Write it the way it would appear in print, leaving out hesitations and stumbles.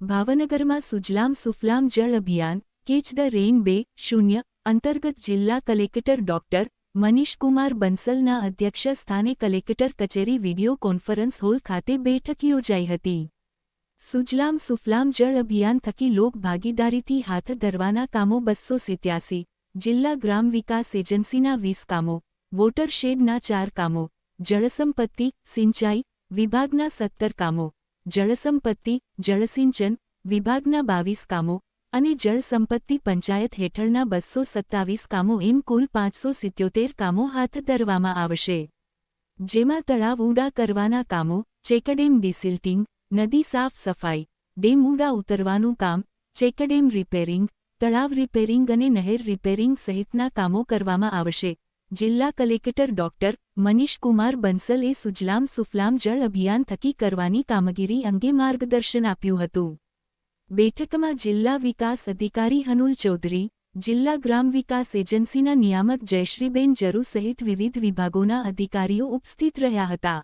ભાવનગરમાં સુજલામ સુફલામ જળ અભિયાન કેચ ધ રેઇન 2.0 અંતર્ગત જિલ્લા કલેક્ટર ડોક્ટર મનીષકુમાર બંસલના અધ્યક્ષ સ્થાને કલેક્ટર કચેરી વિડિયો કોન્ફરન્સ હોલ ખાતે બેઠક યોજાઈ હતી. સુજલામ સુફલામ જળ અભિયાન થકી લોક ભાગીદારીથી હાથ ધરવાના કામો 287, જિલ્લા ગ્રામ વિકાસ એજન્સીના 20 કામો, વોટરશેડના 4 કામો, જળસંપત્તિ સિંચાઈ વિભાગના 17 કામો, જળસંપત્તિ જળસિંચન વિભાગના 22 કામો અને જળસંપત્તિ પંચાયત હેઠળના 227 કામો એમ કુલ 577 કામો હાથ ધરવામાં આવશે. જેમાં તળાવ ઊંડા કરવાના કામો, ચેકડેમ ડિસિલ્ટિંગ, નદી સાફ સફાઈ, ડેમ ઊંડા ઉતરવાનું કામ, ચેકડેમ રિપેરિંગ, તળાવ રિપેરિંગ અને નહેર રિપેરિંગ સહિતના કામો કરવામાં આવશે. જિલ્લા કલેક્ટર ડોક્ટર મનીષકુમાર બંસલે સુજલામ સુફલામ જળ અભિયાન થકી કરવાની કામગીરી અંગે માર્ગદર્શન આપ્યું હતું. બેઠકમાં જિલ્લા વિકાસ અધિકારી હનુલ ચૌધરી, જિલ્લા ગ્રામ વિકાસ એજન્સીના નિયામક જયશ્રીબેન જરુ સહિત વિવિધ વિભાગોના અધિકારીઓ ઉપસ્થિત રહ્યા હતા.